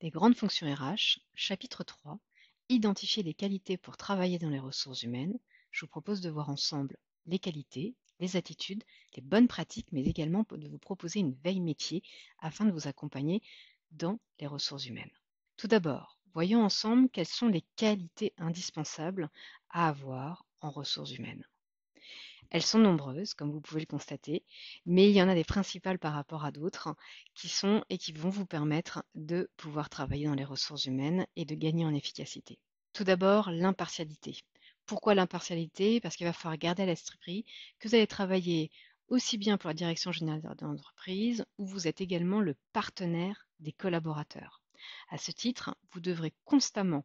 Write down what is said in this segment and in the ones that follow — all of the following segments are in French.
Les grandes fonctions RH, chapitre 3, identifier les qualités pour travailler dans les ressources humaines. Je vous propose de voir ensemble les qualités, les attitudes, les bonnes pratiques, mais également de vous proposer une veille métier afin de vous accompagner dans les ressources humaines. Tout d'abord, voyons ensemble quelles sont les qualités indispensables à avoir en ressources humaines. Elles sont nombreuses, comme vous pouvez le constater, mais il y en a des principales par rapport à d'autres qui sont et qui vont vous permettre de pouvoir travailler dans les ressources humaines et de gagner en efficacité. Tout d'abord, l'impartialité. Pourquoi l'impartialité? Parce qu'il va falloir garder à l'esprit que vous allez travailler aussi bien pour la direction générale de l'entreprise où vous êtes également le partenaire des collaborateurs. À ce titre, vous devrez constamment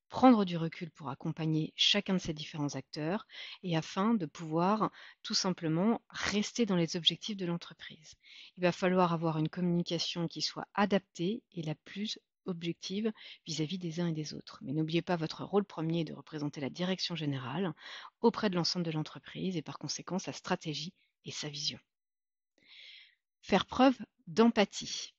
prendre du recul pour accompagner chacun de ces différents acteurs et afin de pouvoir tout simplement rester dans les objectifs de l'entreprise. Il va falloir avoir une communication qui soit adaptée et la plus objective vis-à-vis des uns et des autres. Mais n'oubliez pas votre rôle premier de représenter la direction générale auprès de l'ensemble de l'entreprise et par conséquent sa stratégie et sa vision. Faire preuve d'empathie,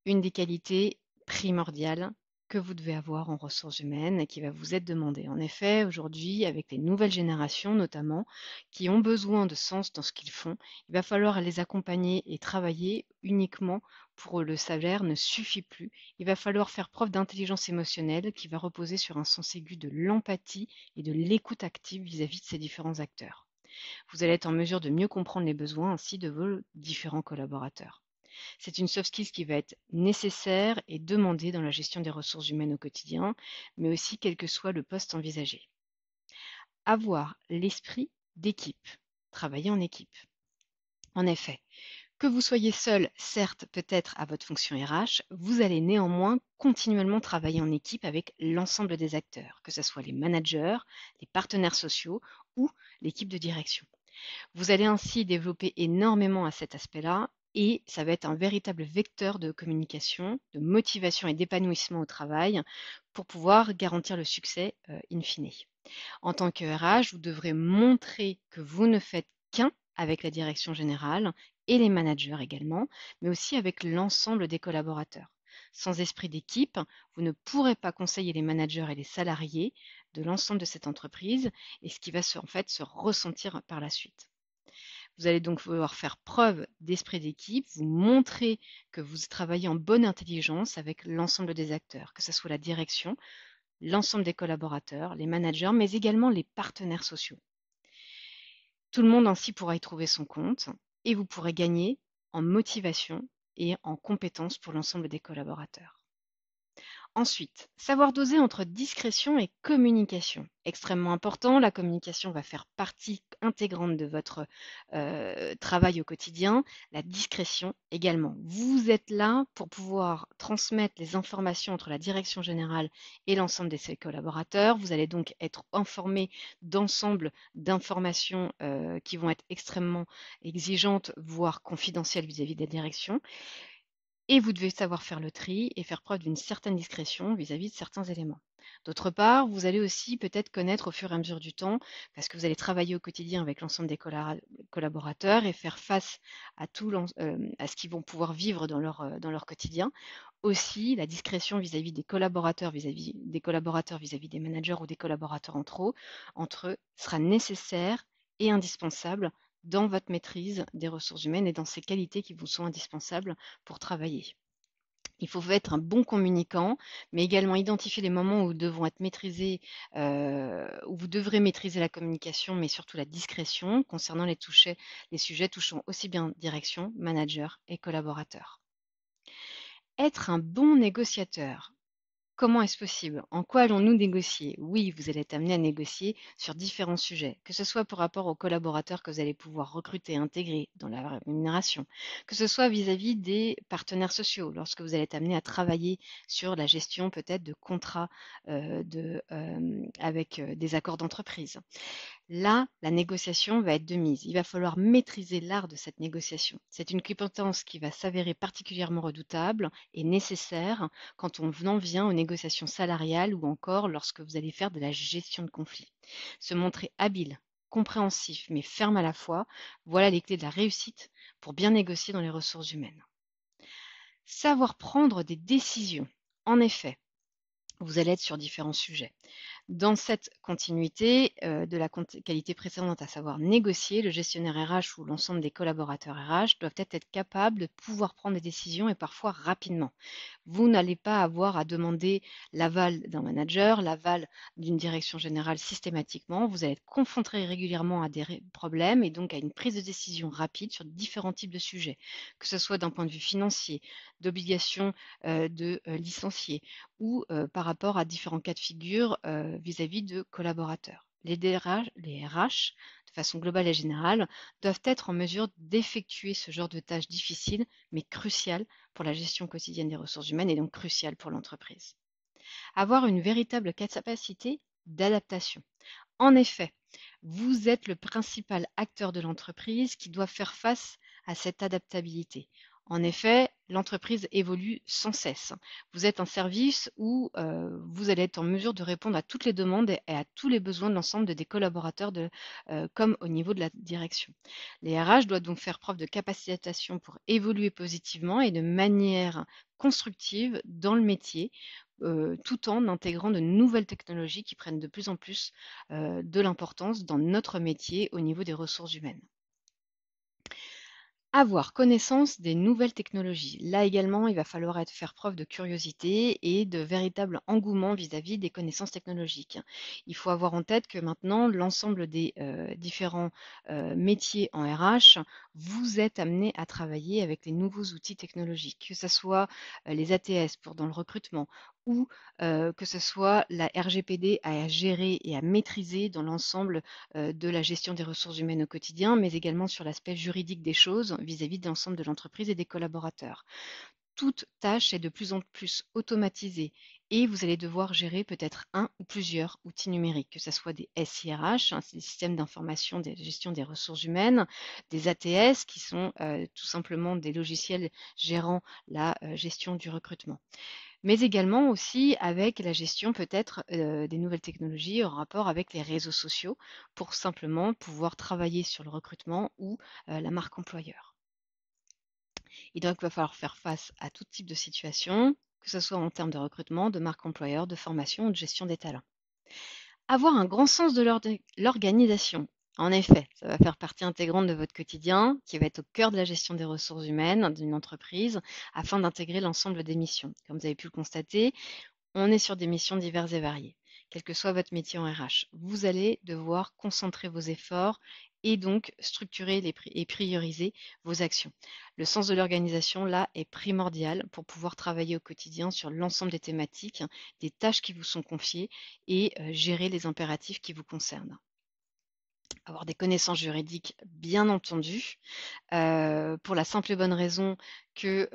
une des qualités primordiales que vous devez avoir en ressources humaines et qui va vous être demandée. En effet, aujourd'hui, avec les nouvelles générations notamment, qui ont besoin de sens dans ce qu'ils font, il va falloir les accompagner et travailler uniquement pour eux. Le salaire ne suffit plus. Il va falloir faire preuve d'intelligence émotionnelle qui va reposer sur un sens aigu de l'empathie et de l'écoute active vis-à-vis de ces différents acteurs. Vous allez être en mesure de mieux comprendre les besoins ainsi de vos différents collaborateurs. C'est une soft skill qui va être nécessaire et demandée dans la gestion des ressources humaines au quotidien, mais aussi quel que soit le poste envisagé. Avoir l'esprit d'équipe, travailler en équipe. En effet, que vous soyez seul, certes, peut-être à votre fonction RH, vous allez néanmoins continuellement travailler en équipe avec l'ensemble des acteurs, que ce soit les managers, les partenaires sociaux ou l'équipe de direction. Vous allez ainsi développer énormément à cet aspect-là et ça va être un véritable vecteur de communication, de motivation et d'épanouissement au travail pour pouvoir garantir le succès in fine. En tant que RH, vous devrez montrer que vous ne faites qu'un avec la direction générale et les managers également, mais aussi avec l'ensemble des collaborateurs. Sans esprit d'équipe, vous ne pourrez pas conseiller les managers et les salariés de l'ensemble de cette entreprise et ce qui va en fait se ressentir par la suite. Vous allez donc devoir faire preuve d'esprit d'équipe, vous montrer que vous travaillez en bonne intelligence avec l'ensemble des acteurs, que ce soit la direction, l'ensemble des collaborateurs, les managers, mais également les partenaires sociaux. Tout le monde ainsi pourra y trouver son compte et vous pourrez gagner en motivation et en compétences pour l'ensemble des collaborateurs. Ensuite, savoir doser entre discrétion et communication. Extrêmement important, la communication va faire partie intégrante de votre travail au quotidien, la discrétion également. Vous êtes là pour pouvoir transmettre les informations entre la direction générale et l'ensemble de ses collaborateurs. Vous allez donc être informé d'ensemble d'informations qui vont être extrêmement exigeantes, voire confidentielles vis-à-vis de la direction. Et vous devez savoir faire le tri et faire preuve d'une certaine discrétion vis-à-vis de certains éléments. D'autre part, vous allez aussi peut-être connaître au fur et à mesure du temps, parce que vous allez travailler au quotidien avec l'ensemble des collaborateurs et faire face à à ce qu'ils vont pouvoir vivre dans leur quotidien. Aussi, la discrétion vis-à-vis des collaborateurs, vis-à-vis des managers ou des collaborateurs entre eux sera nécessaire et indispensable dans votre maîtrise des ressources humaines et dans ces qualités qui vous sont indispensables pour travailler. Il faut être un bon communicant, mais également identifier les moments où où vous devrez maîtriser la communication, mais surtout la discrétion concernant les sujets touchant aussi bien direction, manager et collaborateurs. Être un bon négociateur. Comment est-ce possible? En quoi allons-nous négocier? Oui, vous allez être amené à négocier sur différents sujets, que ce soit par rapport aux collaborateurs que vous allez pouvoir recruter et intégrer dans la rémunération, que ce soit vis-à-vis des partenaires sociaux, lorsque vous allez être amené à travailler sur la gestion peut-être de contrats avec des accords d'entreprise. Là, la négociation va être de mise. Il va falloir maîtriser l'art de cette négociation. C'est une compétence qui va s'avérer particulièrement redoutable et nécessaire quand on en vient aux négociations salariales ou encore lorsque vous allez faire de la gestion de conflits. Se montrer habile, compréhensif mais ferme à la fois, voilà les clés de la réussite pour bien négocier dans les ressources humaines. Savoir prendre des décisions. En effet, vous allez être sur différents sujets. Dans cette continuité de la qualité précédente, à savoir négocier, le gestionnaire RH ou l'ensemble des collaborateurs RH doivent être capables de pouvoir prendre des décisions et parfois rapidement. Vous n'allez pas avoir à demander l'aval d'un manager, l'aval d'une direction générale systématiquement. Vous allez être confronté régulièrement à des problèmes et donc à une prise de décision rapide sur différents types de sujets, que ce soit d'un point de vue financier, d'obligation de licencier ou par rapport à différents cas de figure vis-à-vis de collaborateurs. Les RH, de façon globale et générale, doivent être en mesure d'effectuer ce genre de tâches difficiles mais cruciales pour la gestion quotidienne des ressources humaines et donc cruciales pour l'entreprise. Avoir une véritable capacité d'adaptation. En effet, vous êtes le principal acteur de l'entreprise qui doit faire face à cette adaptabilité. En effet, l'entreprise évolue sans cesse. Vous êtes un service où vous allez être en mesure de répondre à toutes les demandes et à tous les besoins de l'ensemble des collaborateurs, comme au niveau de la direction. Les RH doivent donc faire preuve de capacitation pour évoluer positivement et de manière constructive dans le métier, tout en intégrant de nouvelles technologies qui prennent de plus en plus de l'importance dans notre métier au niveau des ressources humaines. Avoir connaissance des nouvelles technologies. Là également, il va falloir faire preuve de curiosité et de véritable engouement vis-à-vis des connaissances technologiques. Il faut avoir en tête que maintenant, l'ensemble des différents métiers en RH, vous êtes amené à travailler avec les nouveaux outils technologiques, que ce soit les ATS pour dans le recrutement ou que ce soit la RGPD à gérer et à maîtriser dans l'ensemble de la gestion des ressources humaines au quotidien, mais également sur l'aspect juridique des choses vis-à-vis de l'ensemble de l'entreprise et des collaborateurs. Toute tâche est de plus en plus automatisée et vous allez devoir gérer peut-être un ou plusieurs outils numériques, que ce soit des SIRH, c'est des systèmes d'information de gestion des ressources humaines, des ATS qui sont tout simplement des logiciels gérant la gestion du recrutement, mais également aussi avec la gestion peut-être des nouvelles technologies en rapport avec les réseaux sociaux pour simplement pouvoir travailler sur le recrutement ou la marque employeur. Et donc, il va falloir faire face à tout type de situation, que ce soit en termes de recrutement, de marque employeur, de formation ou de gestion des talents. Avoir un grand sens de l'organisation. En effet, ça va faire partie intégrante de votre quotidien, qui va être au cœur de la gestion des ressources humaines d'une entreprise, afin d'intégrer l'ensemble des missions. Comme vous avez pu le constater, on est sur des missions diverses et variées. Quel que soit votre métier en RH, vous allez devoir concentrer vos efforts et donc structurer et prioriser vos actions. Le sens de l'organisation, là, est primordial pour pouvoir travailler au quotidien sur l'ensemble des thématiques, des tâches qui vous sont confiées et gérer les impératifs qui vous concernent. Avoir des connaissances juridiques, bien entendu, pour la simple et bonne raison que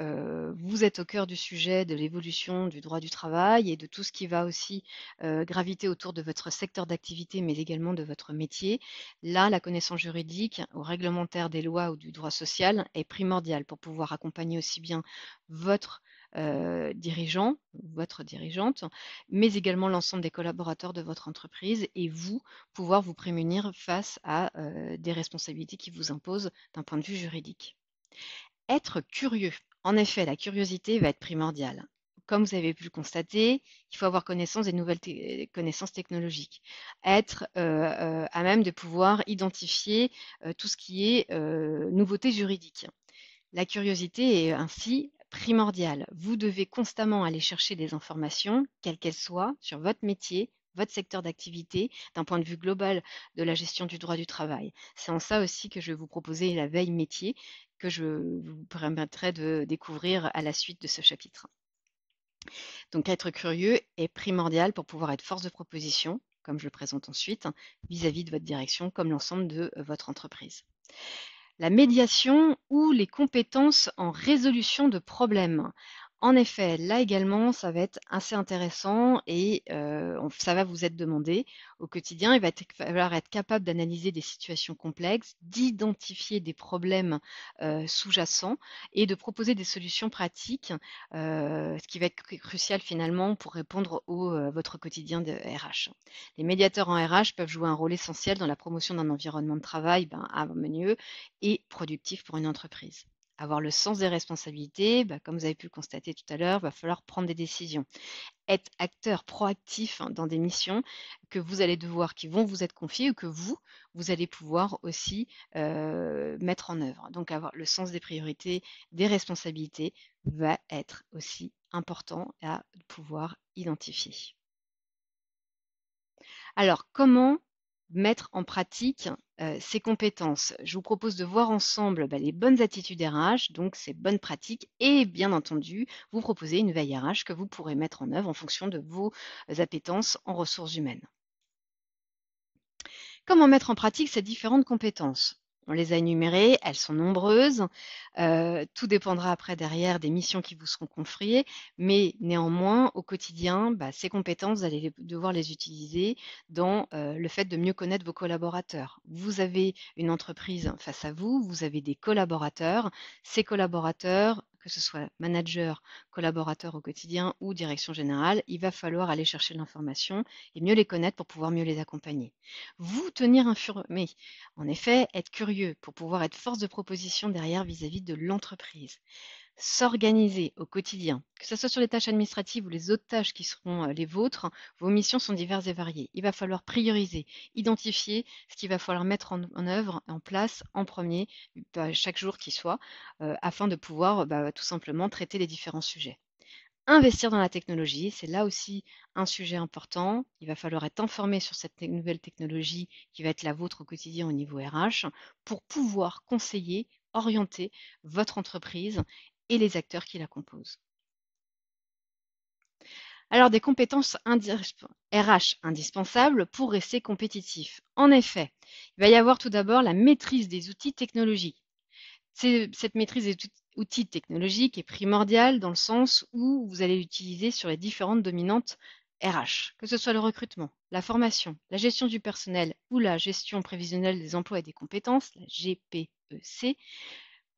vous êtes au cœur du sujet de l'évolution du droit du travail et de tout ce qui va aussi graviter autour de votre secteur d'activité, mais également de votre métier. Là, la connaissance juridique ou réglementaire des lois ou du droit social est primordiale pour pouvoir accompagner aussi bien votre dirigeant, votre dirigeante, mais également l'ensemble des collaborateurs de votre entreprise et vous, pouvoir vous prémunir face à des responsabilités qui vous imposent d'un point de vue juridique. Être curieux. En effet, la curiosité va être primordiale. Comme vous avez pu le constater, il faut avoir connaissance des nouvelles connaissances technologiques. Être à même de pouvoir identifier tout ce qui est nouveauté juridique. La curiosité est ainsi primordiale. Vous devez constamment aller chercher des informations, quelles qu'elles soient, sur votre métier, votre secteur d'activité, d'un point de vue global de la gestion du droit du travail. C'est en ça aussi que je vais vous proposer la veille métier que je vous permettrai de découvrir à la suite de ce chapitre. Donc être curieux est primordial pour pouvoir être force de proposition, comme je le présente ensuite, vis-à-vis de votre direction comme l'ensemble de votre entreprise. La médiation ou les compétences en résolution de problèmes. En effet, là également, ça va être assez intéressant et ça va vous être demandé au quotidien. Il va falloir être capable d'analyser des situations complexes, d'identifier des problèmes sous-jacents et de proposer des solutions pratiques, ce qui va être crucial finalement pour répondre à votre quotidien de RH. Les médiateurs en RH peuvent jouer un rôle essentiel dans la promotion d'un environnement de travail harmonieux et productif pour une entreprise. Avoir le sens des responsabilités, comme vous avez pu le constater tout à l'heure, va falloir prendre des décisions. Être acteur proactif dans des missions que vous allez devoir, qui vont vous être confiées ou que vous allez pouvoir aussi mettre en œuvre. Donc avoir le sens des priorités, des responsabilités va être aussi important à pouvoir identifier. Alors, comment mettre en pratique ces compétences? Je vous propose de voir ensemble les bonnes attitudes RH, donc ces bonnes pratiques, et bien entendu, vous proposer une veille RH que vous pourrez mettre en œuvre en fonction de vos appétences en ressources humaines. Comment mettre en pratique ces différentes compétences? On les a énumérées, elles sont nombreuses. Tout dépendra après derrière des missions qui vous seront confiées, mais néanmoins, au quotidien, ces compétences, vous allez devoir les utiliser dans le fait de mieux connaître vos collaborateurs. Vous avez une entreprise face à vous, vous avez des collaborateurs. Ces collaborateurs, que ce soit manager, collaborateur au quotidien ou direction générale, il va falloir aller chercher l'information et mieux les connaître pour pouvoir mieux les accompagner. Vous tenir informé, en effet, être curieux pour pouvoir être force de proposition derrière vis-à-vis de l'entreprise. S'organiser au quotidien, que ce soit sur les tâches administratives ou les autres tâches qui seront les vôtres, vos missions sont diverses et variées. Il va falloir prioriser, identifier ce qu'il va falloir mettre en œuvre, en place en premier, chaque jour qui soit, afin de pouvoir tout simplement traiter les différents sujets. Investir dans la technologie, c'est là aussi un sujet important. Il va falloir être informé sur cette nouvelle technologie qui va être la vôtre au quotidien au niveau RH pour pouvoir conseiller, orienter votre entreprise et les acteurs qui la composent. Alors, des compétences RH indispensables pour rester compétitif. En effet, il va y avoir tout d'abord la maîtrise des outils technologiques. Cette maîtrise des outils technologiques est primordiale dans le sens où vous allez l'utiliser sur les différentes dominantes RH, que ce soit le recrutement, la formation, la gestion du personnel ou la gestion prévisionnelle des emplois et des compétences, la GPEC.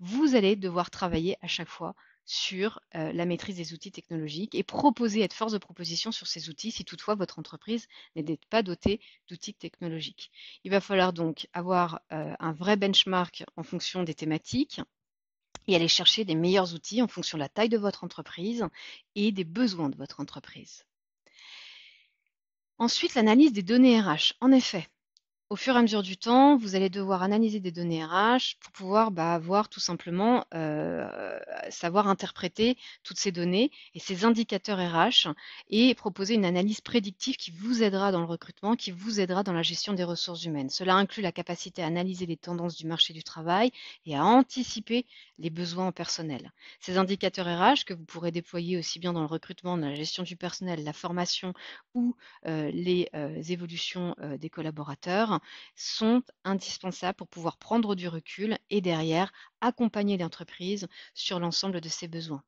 Vous allez devoir travailler à chaque fois sur la maîtrise des outils technologiques et proposer, être force de proposition sur ces outils si toutefois votre entreprise n'est pas dotée d'outils technologiques. Il va falloir donc avoir un vrai benchmark en fonction des thématiques et aller chercher des meilleurs outils en fonction de la taille de votre entreprise et des besoins de votre entreprise. Ensuite, l'analyse des données RH. En effet, au fur et à mesure du temps, vous allez devoir analyser des données RH pour pouvoir avoir tout simplement savoir interpréter toutes ces données et ces indicateurs RH et proposer une analyse prédictive qui vous aidera dans le recrutement, qui vous aidera dans la gestion des ressources humaines. Cela inclut la capacité à analyser les tendances du marché du travail et à anticiper les besoins en personnel. Ces indicateurs RH que vous pourrez déployer aussi bien dans le recrutement, dans la gestion du personnel, la formation ou les évolutions des collaborateurs sont indispensables pour pouvoir prendre du recul et derrière accompagner l'entreprise sur l'ensemble de ses besoins.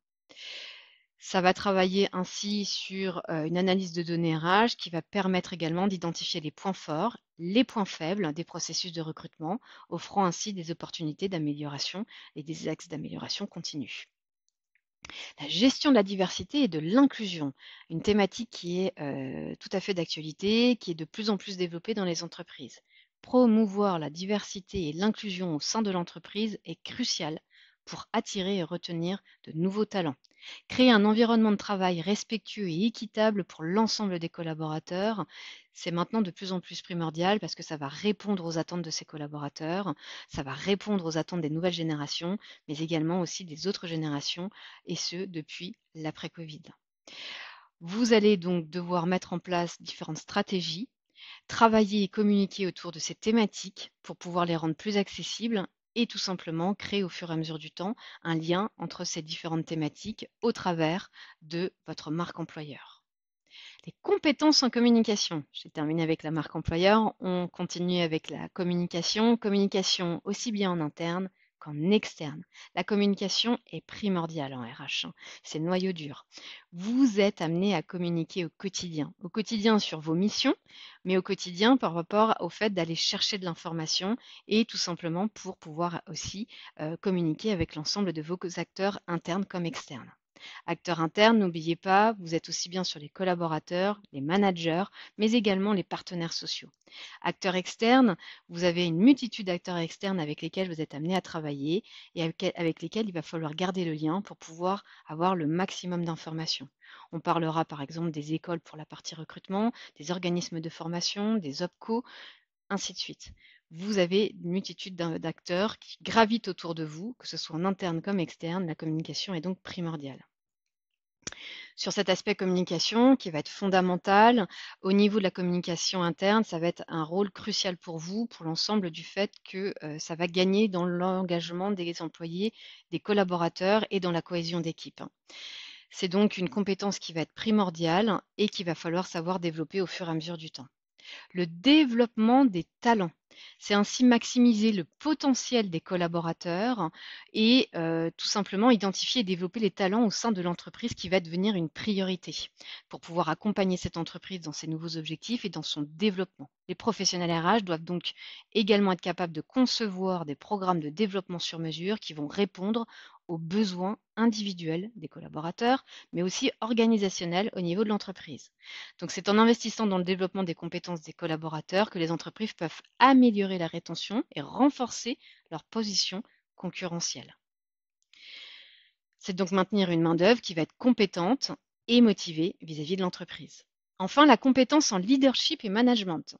Ça va travailler ainsi sur une analyse de données RH qui va permettre également d'identifier les points forts, les points faibles des processus de recrutement, offrant ainsi des opportunités d'amélioration et des axes d'amélioration continue. La gestion de la diversité et de l'inclusion, une thématique qui est tout à fait d'actualité, qui est de plus en plus développée dans les entreprises. Promouvoir la diversité et l'inclusion au sein de l'entreprise est crucial pour attirer et retenir de nouveaux talents. Créer un environnement de travail respectueux et équitable pour l'ensemble des collaborateurs, c'est maintenant de plus en plus primordial parce que ça va répondre aux attentes de ses collaborateurs, ça va répondre aux attentes des nouvelles générations, mais également aussi des autres générations, et ce, depuis l'après-Covid. Vous allez donc devoir mettre en place différentes stratégies, travailler et communiquer autour de ces thématiques pour pouvoir les rendre plus accessibles et tout simplement créer au fur et à mesure du temps un lien entre ces différentes thématiques au travers de votre marque employeur. Les compétences en communication. J'ai terminé avec la marque employeur. On continue avec la communication. Communication aussi bien en interne qu'en externe. La communication est primordiale en RH. C'est le noyau dur. Vous êtes amené à communiquer au quotidien sur vos missions, mais au quotidien par rapport au fait d'aller chercher de l'information et tout simplement pour pouvoir aussi communiquer avec l'ensemble de vos acteurs internes comme externes. Acteurs internes, n'oubliez pas, vous êtes aussi bien sur les collaborateurs, les managers, mais également les partenaires sociaux. Acteurs externes, vous avez une multitude d'acteurs externes avec lesquels vous êtes amené à travailler et avec lesquels il va falloir garder le lien pour pouvoir avoir le maximum d'informations. On parlera par exemple des écoles pour la partie recrutement, des organismes de formation, des OPCO, ainsi de suite. Vous avez une multitude d'acteurs qui gravitent autour de vous, que ce soit en interne comme externe. La communication est donc primordiale. Sur cet aspect communication qui va être fondamental, au niveau de la communication interne, ça va être un rôle crucial pour vous, pour l'ensemble du fait que ça va gagner dans l'engagement des employés, des collaborateurs et dans la cohésion d'équipe. C'est donc une compétence qui va être primordiale et qu'il va falloir savoir développer au fur et à mesure du temps. Le développement des talents. C'est ainsi maximiser le potentiel des collaborateurs et tout simplement identifier et développer les talents au sein de l'entreprise qui va devenir une priorité pour pouvoir accompagner cette entreprise dans ses nouveaux objectifs et dans son développement. Les professionnels RH doivent donc également être capables de concevoir des programmes de développement sur mesure qui vont répondre aux besoins individuels des collaborateurs, mais aussi organisationnels au niveau de l'entreprise. Donc c'est en investissant dans le développement des compétences des collaborateurs que les entreprises peuvent améliorer la rétention et renforcer leur position concurrentielle. C'est donc maintenir une main-d'œuvre qui va être compétente et motivée vis-à-vis de l'entreprise. Enfin, la compétence en leadership et management.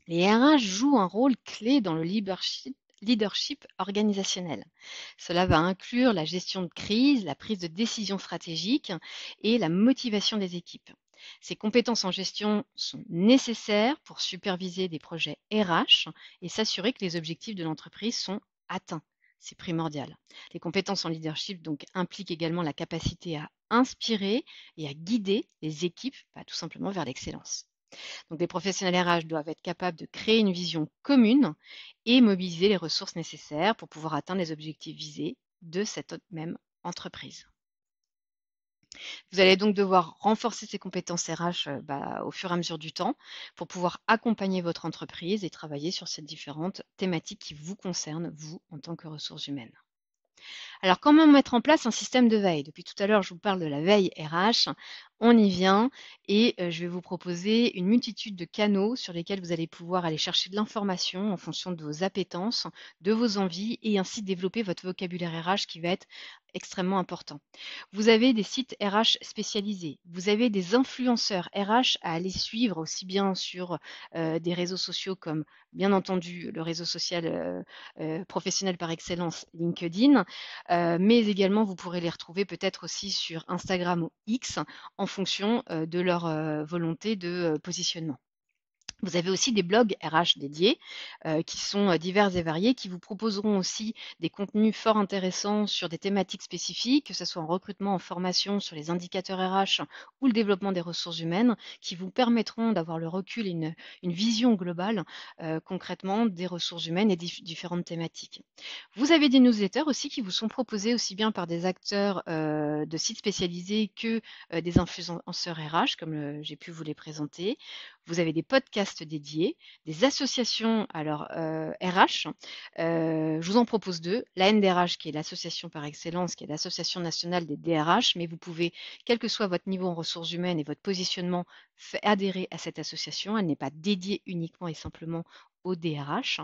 Les RH jouent un rôle clé dans le leadership organisationnel. Cela va inclure la gestion de crise, la prise de décision stratégique et la motivation des équipes. Ces compétences en gestion sont nécessaires pour superviser des projets RH et s'assurer que les objectifs de l'entreprise sont atteints. C'est primordial. Les compétences en leadership donc impliquent également la capacité à inspirer et à guider les équipes tout simplement vers l'excellence. Donc les professionnels RH doivent être capables de créer une vision commune et mobiliser les ressources nécessaires pour pouvoir atteindre les objectifs visés de cette même entreprise. Vous allez donc devoir renforcer ces compétences RH au fur et à mesure du temps pour pouvoir accompagner votre entreprise et travailler sur ces différentes thématiques qui vous concernent, vous, en tant que ressources humaines. Alors, comment mettre en place un système de veille? Depuis tout à l'heure, je vous parle de la veille RH. On y vient et je vais vous proposer une multitude de canaux sur lesquels vous allez pouvoir aller chercher de l'information en fonction de vos appétences, de vos envies et ainsi développer votre vocabulaire RH qui va être extrêmement important. Vous avez des sites RH spécialisés, vous avez des influenceurs RH à aller suivre aussi bien sur des réseaux sociaux comme bien entendu le réseau social professionnel par excellence LinkedIn, mais également vous pourrez les retrouver peut-être aussi sur Instagram ou X en fonction de leur volonté de positionnement. Vous avez aussi des blogs RH dédiés qui sont divers et variés, qui vous proposeront aussi des contenus fort intéressants sur des thématiques spécifiques, que ce soit en recrutement, en formation, sur les indicateurs RH ou le développement des ressources humaines, qui vous permettront d'avoir le recul et une vision globale concrètement des ressources humaines et différentes thématiques. Vous avez des newsletters aussi qui vous sont proposés aussi bien par des acteurs de sites spécialisés que des influenceurs RH, comme j'ai pu vous les présenter. Vous avez des podcasts dédiés, des associations RH. Je vous en propose deux. La NDRH, qui est l'association par excellence, qui est l'Association nationale des DRH, mais vous pouvez, quel que soit votre niveau en ressources humaines et votre positionnement, adhérer à cette association. Elle n'est pas dédiée uniquement et simplement aux DRH.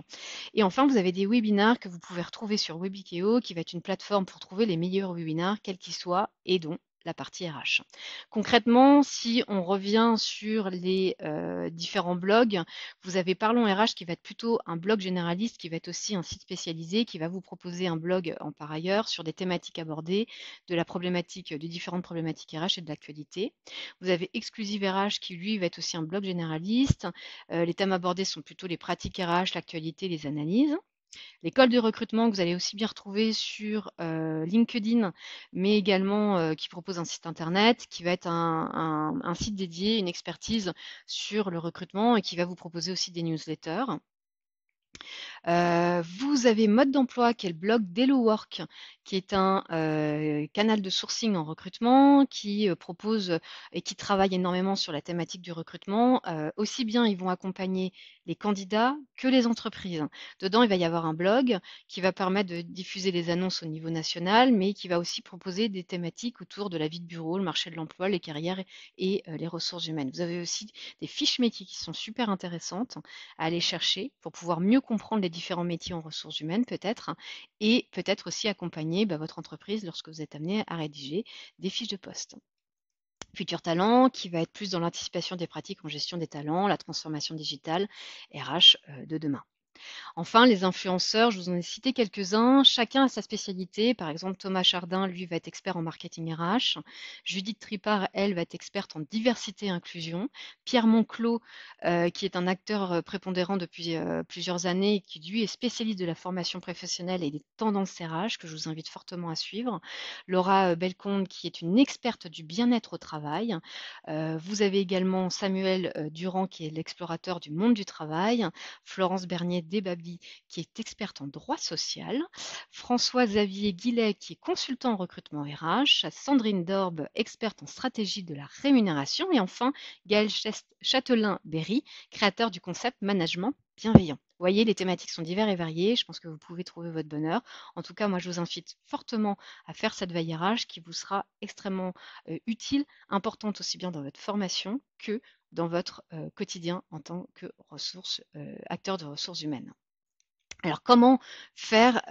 Et enfin, vous avez des webinaires que vous pouvez retrouver sur Webikeo, qui va être une plateforme pour trouver les meilleurs webinaires, quels qu'ils soient, et dont la partie RH. Concrètement, si on revient sur les différents blogs, vous avez Parlons RH qui va être plutôt un blog généraliste, qui va être aussi un site spécialisé, qui va vous proposer un blog en par ailleurs sur des thématiques abordées, de la problématique, de différentes problématiques RH et de l'actualité. Vous avez Exclusive RH qui lui va être aussi un blog généraliste. Les thèmes abordés sont plutôt les pratiques RH, l'actualité, les analyses. L'école de recrutement que vous allez aussi bien retrouver sur LinkedIn, mais également qui propose un site internet, qui va être un site dédié, une expertise sur le recrutement et qui va vous proposer aussi des newsletters. Vous avez Mode d'emploi qui est le blog d'Hello Work, qui est un canal de sourcing en recrutement qui propose et qui travaille énormément sur la thématique du recrutement. Aussi bien, ils vont accompagner les candidats que les entreprises. Dedans, il va y avoir un blog qui va permettre de diffuser les annonces au niveau national, mais qui va aussi proposer des thématiques autour de la vie de bureau, le marché de l'emploi, les carrières et les ressources humaines. Vous avez aussi des fiches métiers qui sont super intéressantes à aller chercher pour pouvoir mieux comprendre les différents métiers en ressources humaines peut-être, et peut-être aussi accompagner votre entreprise lorsque vous êtes amené à rédiger des fiches de poste. Futur Talent, qui va être plus dans l'anticipation des pratiques en gestion des talents, la transformation digitale, RH de demain. Enfin, les influenceurs, je vous en ai cité quelques-uns. Chacun a sa spécialité. Par exemple, Thomas Chardin, lui, va être expert en marketing RH. Judith Tripart, elle, va être experte en diversité et inclusion. Pierre Monclos, qui est un acteur prépondérant depuis plusieurs années et qui, lui, est spécialiste de la formation professionnelle et des tendances RH, que je vous invite fortement à suivre. Laura Belconde, qui est une experte du bien-être au travail. Vous avez également Samuel Durand, qui est l'explorateur du monde du travail. Florence Bernier-Desbaby, qui est experte en droit social, François-Xavier Guillet, qui est consultant en recrutement RH, Sandrine Dorbe, experte en stratégie de la rémunération, et enfin Gaël Châtelain-Berry, créateur du concept management bienveillant. Vous voyez, les thématiques sont diverses et variées. Je pense que vous pouvez trouver votre bonheur. En tout cas, moi, je vous invite fortement à faire cette veille RH qui vous sera extrêmement utile, importante aussi bien dans votre formation que dans votre quotidien en tant que acteur de ressources humaines. Alors, comment faire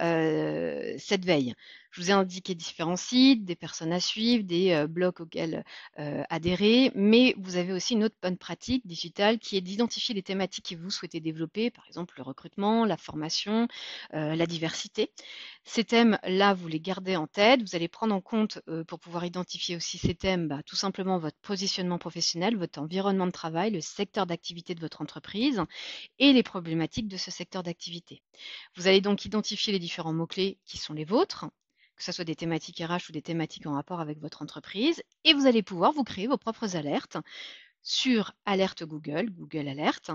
cette veille? Je vous ai indiqué différents sites, des personnes à suivre, des blogs auxquels adhérer, mais vous avez aussi une autre bonne pratique digitale qui est d'identifier les thématiques que vous souhaitez développer, par exemple le recrutement, la formation, la diversité. Ces thèmes-là, vous les gardez en tête. Vous allez prendre en compte, pour pouvoir identifier aussi ces thèmes, tout simplement votre positionnement professionnel, votre environnement de travail, le secteur d'activité de votre entreprise et les problématiques de ce secteur d'activité. Vous allez donc identifier les différents mots-clés qui sont les vôtres, que ce soit des thématiques RH ou des thématiques en rapport avec votre entreprise, et vous allez pouvoir vous créer vos propres alertes sur Alerte Google, Google Alert,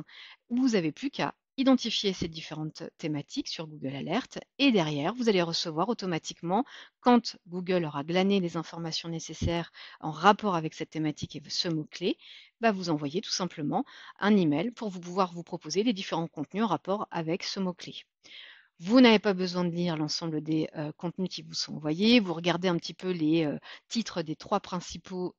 où vous n'avez plus qu'à identifier ces différentes thématiques sur Google Alert et derrière, vous allez recevoir automatiquement, quand Google aura glané les informations nécessaires en rapport avec cette thématique et ce mot-clé, vous envoyer tout simplement un email pour vous pouvoir vous proposer les différents contenus en rapport avec ce mot-clé. Vous n'avez pas besoin de lire l'ensemble des contenus qui vous sont envoyés. Vous regardez un petit peu les titres des 3 principaux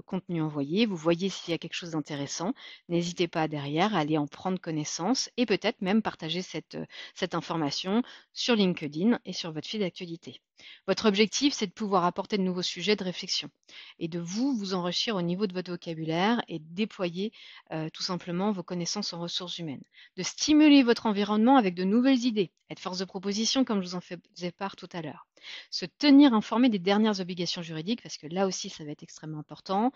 contenus envoyés. Vous voyez s'il y a quelque chose d'intéressant. N'hésitez pas derrière à aller en prendre connaissance et peut-être même partager cette information sur LinkedIn et sur votre fil d'actualité. Votre objectif, c'est de pouvoir apporter de nouveaux sujets de réflexion et de vous enrichir au niveau de votre vocabulaire et de déployer tout simplement vos connaissances en ressources humaines, de stimuler votre environnement avec de nouvelles idées, être force de proposition comme je vous en faisais part tout à l'heure, se tenir informé des dernières obligations juridiques parce que là aussi ça va être extrêmement important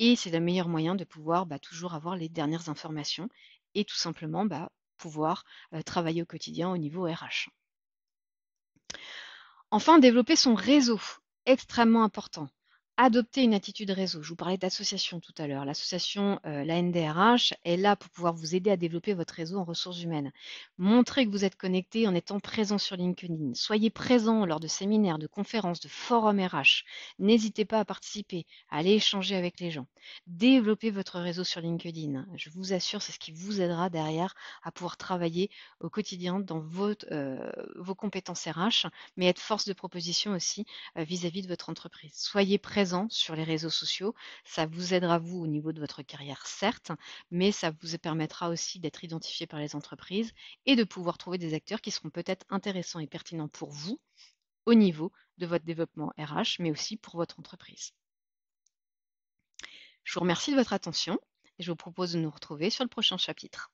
et c'est le meilleur moyen de pouvoir toujours avoir les dernières informations et tout simplement pouvoir travailler au quotidien au niveau RH. Enfin, développer son réseau, extrêmement important. Adopter une attitude réseau. Je vous parlais d'association tout à l'heure. L'association, la NDRH, est là pour pouvoir vous aider à développer votre réseau en ressources humaines. Montrez que vous êtes connecté en étant présent sur LinkedIn. Soyez présent lors de séminaires, de conférences, de forums RH. N'hésitez pas à participer, à aller échanger avec les gens. Développez votre réseau sur LinkedIn. Je vous assure, c'est ce qui vous aidera derrière à pouvoir travailler au quotidien dans vos compétences RH, mais être force de proposition aussi vis-à-vis de votre entreprise. Soyez présent sur les réseaux sociaux, ça vous aidera vous au niveau de votre carrière certes, mais ça vous permettra aussi d'être identifié par les entreprises et de pouvoir trouver des acteurs qui seront peut-être intéressants et pertinents pour vous au niveau de votre développement RH, mais aussi pour votre entreprise. Je vous remercie de votre attention et je vous propose de nous retrouver sur le prochain chapitre.